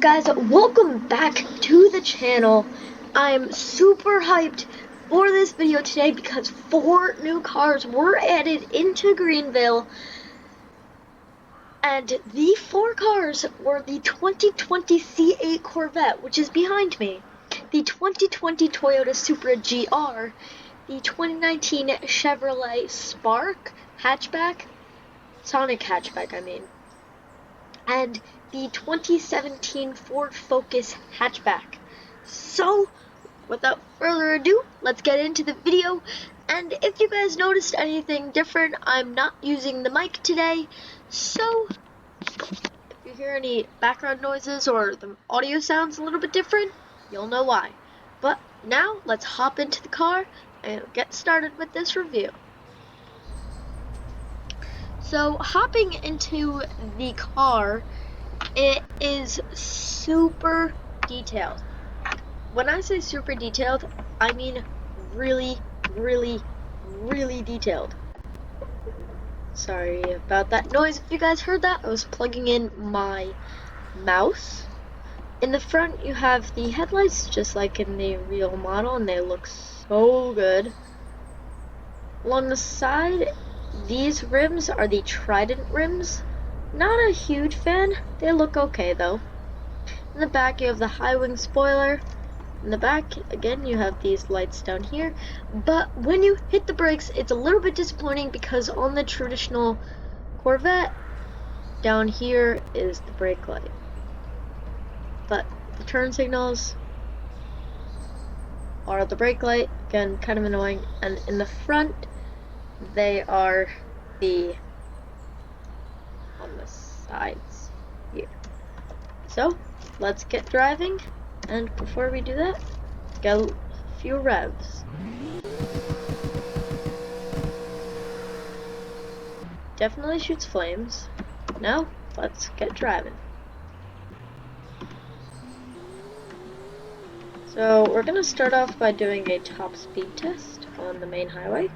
Guys, welcome back to the channel. I'm super hyped for this video today because 4 new cars were added into Greenville, and the 4 cars were the 2020 C8 Corvette, which is behind me, the 2020 Toyota Supra GR, the 2019 Chevrolet Spark hatchback, Sonic hatchback I mean, and the 2017 Ford Focus hatchback. So, without further ado, let's get into the video. And if you guys noticed anything different, I'm not using the mic today. So, if you hear any background noises or the audio sounds a little bit different, you'll know why. But now, let's hop into the car and get started with this review. So, hopping into the car, it is super detailed. When I say super detailed, I mean really, really, really detailed. Sorry about that noise. If you guys heard that, I was plugging in my mouse. In the front, you have the headlights, just like in the real model, and they look so good. Along the side, these rims are the Trident rims. Not a huge fan. They look okay though. In the back you have the high wing spoiler. In the back, again, you have these lights down here. But when you hit the brakes, it's a little bit disappointing because on the traditional Corvette, down here is the brake light. But the turn signals are the brake light. Again, kind of annoying. And in the front, they are on the sides here. So, let's get driving, and before we do that, get a few revs. Definitely shoots flames. Now, let's get driving. So, we're gonna start off by doing a top speed test on the main highway.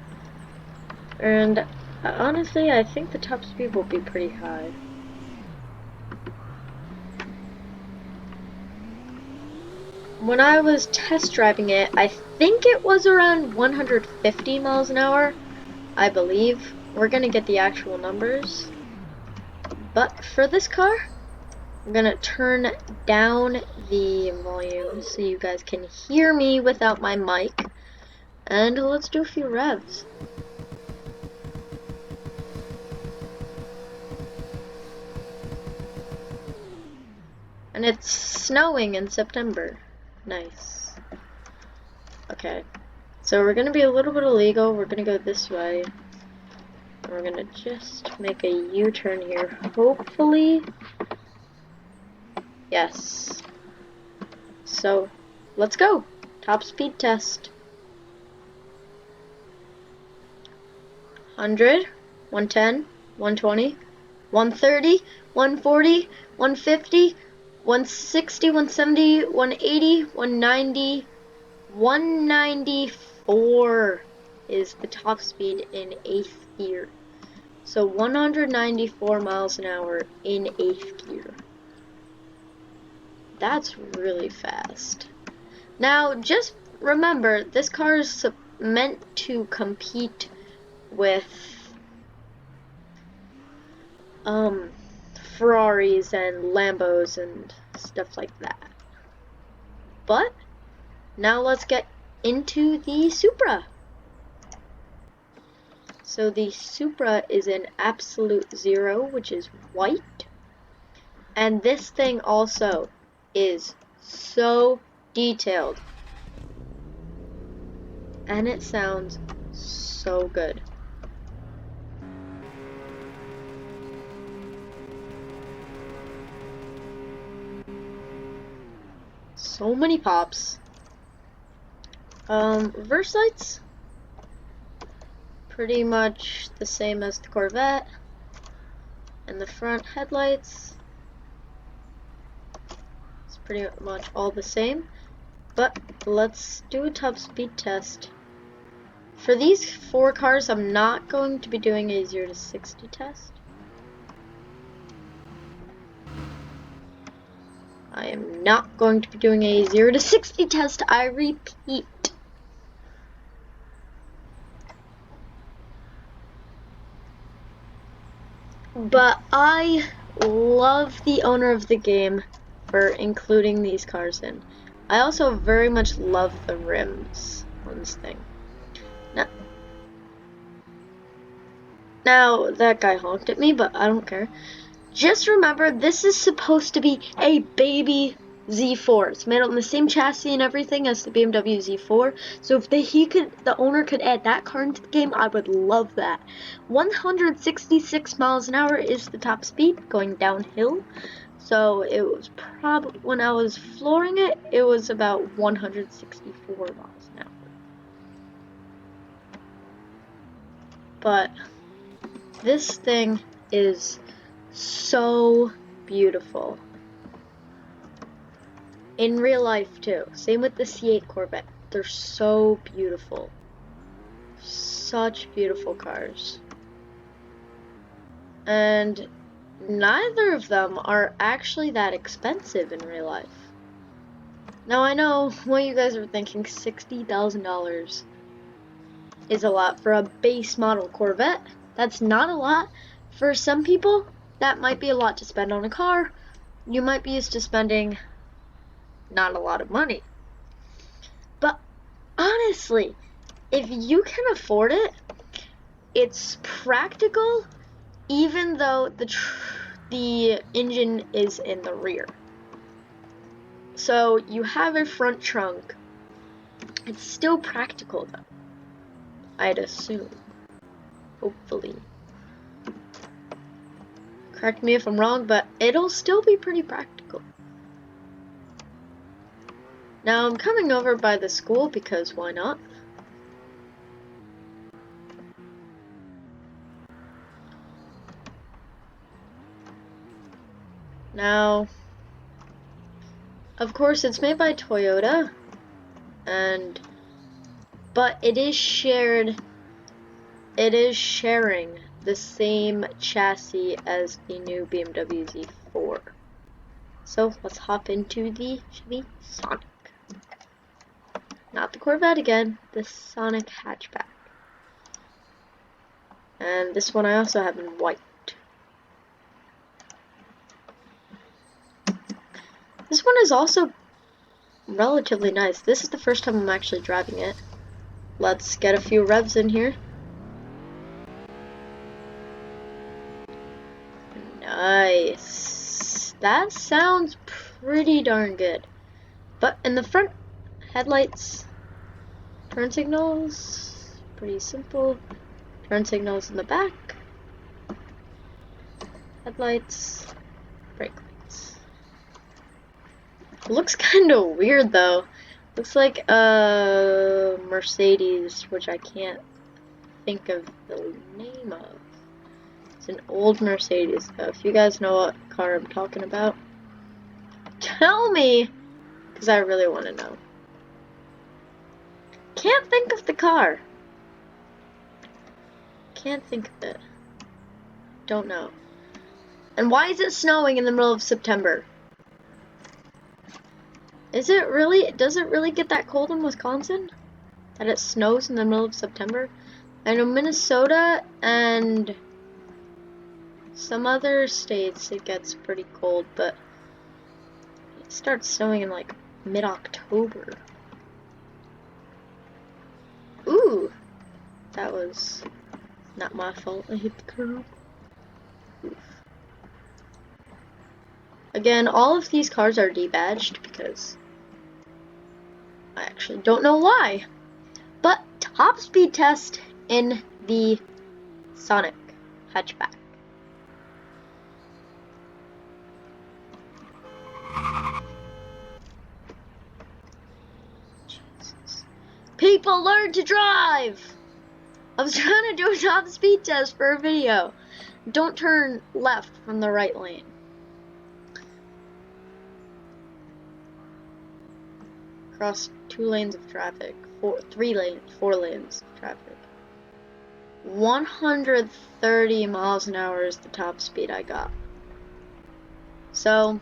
And honestly, I think the top speed will be pretty high. When I was test driving it, I think it was around 150 miles an hour, I believe. We're gonna get the actual numbers. But for this car, I'm gonna turn down the volume so you guys can hear me without my mic. And let's do a few revs. And it's snowing in September. Nice. Okay. So we're gonna be a little bit illegal. We're gonna go this way. And we're gonna just make a U-turn here. Hopefully. Yes. So, let's go. Top speed test. 100, 110, 120, 130, 140, 150, 160, 170, 180, 190, 194 is the top speed in 8th gear. So 194 miles an hour in 8th gear. That's really fast. Now, just remember, this car is meant to compete with Ferraris and Lambos and stuff like that. But now let's get into the Supra. So the Supra is an Absolute Zero, which is white. And this thing also is so detailed. And it sounds so good. So many pops. Reverse lights, pretty much the same as the Corvette. And the front headlights, it's pretty much all the same. But let's do a top speed test. For these 4 cars, I'm not going to be doing a 0 to 60 test. I am not going to be doing a 0 to 60 test, I repeat. But I love the owner of the game for including these cars in. I also very much love the rims on this thing. Now that guy honked at me, but I don't care. Just remember, this is supposed to be a baby Z4. It's made on the same chassis and everything as the BMW Z4. So if the owner could add that car into the game, I would love that. 166 miles an hour is the top speed going downhill. So it was probably, when I was flooring it, it was about 164 miles an hour. But this thing is so beautiful. In real life too. Same with the C8 Corvette. They're so beautiful. Such beautiful cars. And neither of them are actually that expensive in real life. Now I know what you guys are thinking, $60,000 is a lot for a base model Corvette. That's not a lot. For some people, that might be a lot to spend on a car. You might be used to spending not a lot of money. But honestly, if you can afford it, it's practical even though the engine is in the rear. So you have a front trunk. It's still practical though, I'd assume. Hopefully. Correct me if I'm wrong, but it'll still be pretty practical. Now I'm coming over by the school because why not? Now, of course, it's made by Toyota, but it is sharing the same chassis as the new BMW Z4. So let's hop into the Chevy Sonic. Not the Corvette again, the Sonic hatchback. And this one I also have in white. This one is also relatively nice. This is the first time I'm actually driving it. Let's get a few revs in here. Nice. That sounds pretty darn good. But in the front, headlights, turn signals, pretty simple. Turn signals in the back, headlights, brake lights. Looks kind of weird though. Looks like a Mercedes, which I can't think of the name of. It's an old Mercedes though. If you guys know what car I'm talking about, tell me, because I really want to know. Can't think of the car. Can't think of it. Don't know. And why is it snowing in the middle of September? Is it really? Does it really get that cold in Wisconsin? That it snows in the middle of September? I know Minnesota and some other states it gets pretty cold, but it starts snowing in like mid-October. Ooh! That was not my fault. I hit the curb. Oof. Again, all of these cars are debadged because I actually don't know why. But top speed test in the Sonic hatchback. Jesus. People learn to drive! I was trying to do a top speed test for a video. Don't turn left from the right lane. Cross 2 lanes of traffic. 4 lanes of traffic. 130 miles an hour is the top speed I got. So,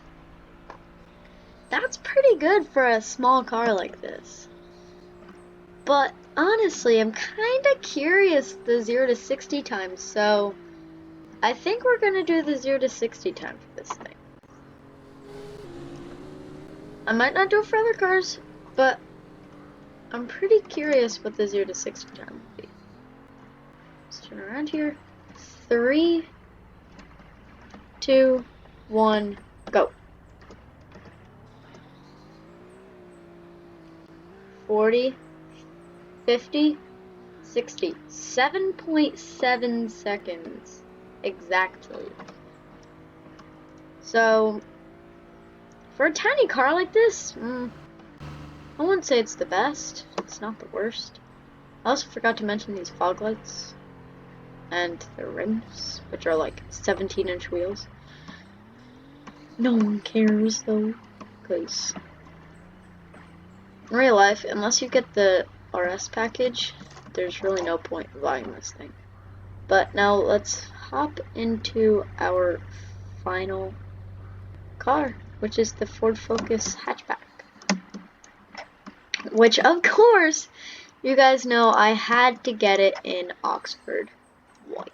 that's pretty good for a small car like this. But honestly, I'm kind of curious the 0 to 60 time, so I think we're gonna do the 0 to 60 time for this thing. I might not do it for other cars, but I'm pretty curious what the 0 to 60 time will be. Let's turn around here. 3, 2, 1, go. 40, 50, 60. 7.7 seconds exactly. So, for a tiny car like this, I wouldn't say it's the best. It's not the worst. I also forgot to mention these fog lights and the rims, which are like 17-inch wheels. No one cares though, because in real life, unless you get the RS package, there's really no point in buying this thing. But now let's hop into our final car, which is the Ford Focus hatchback. Which, of course, you guys know I had to get it in Oxford white.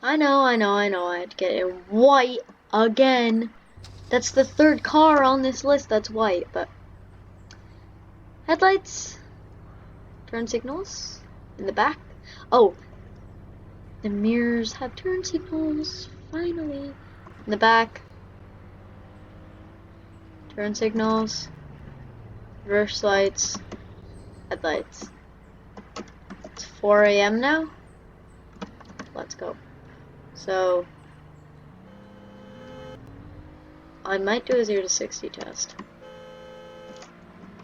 I know, I had to get it in white again. That's the third car on this list that's white, but headlights, turn signals in the back. Oh, the mirrors have turn signals, finally. In the back, turn signals, reverse lights, headlights. It's 4 a.m. now. Let's go. So, I might do a 0 to 60 test.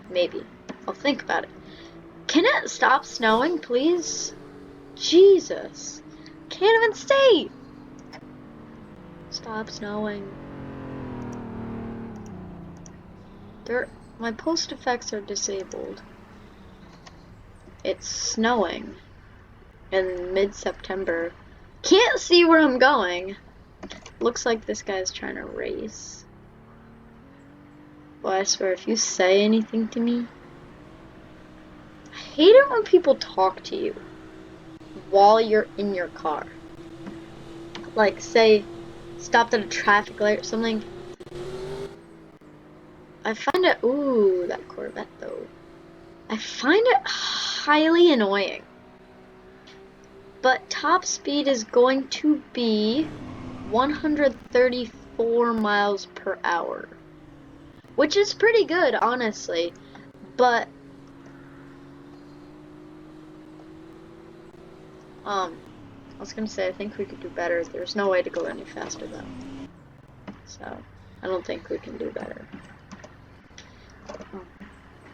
Maybe. I'll think about it. Can it stop snowing, please? Jesus. Can't even stay. Stop snowing. My post effects are disabled. It's snowing in mid-September. Can't see where I'm going. Looks like this guy's trying to race. Well, I swear, if you say anything to me, I hate it when people talk to you while you're in your car. Like, say, stopped at a traffic light or something. I find it, ooh, that Corvette though. I find it highly annoying. But top speed is going to be 134 miles per hour. Which is pretty good, honestly. But, I was gonna say, I think we could do better. There's no way to go any faster though. So, I don't think we can do better.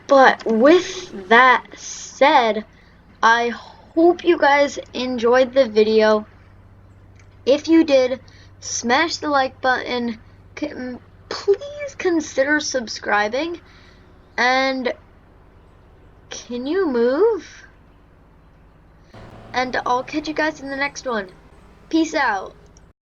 But with that said, I hope you guys enjoyed the video. If you did, smash the like button. Please consider subscribing. And can you move? And I'll catch you guys in the next one. Peace out.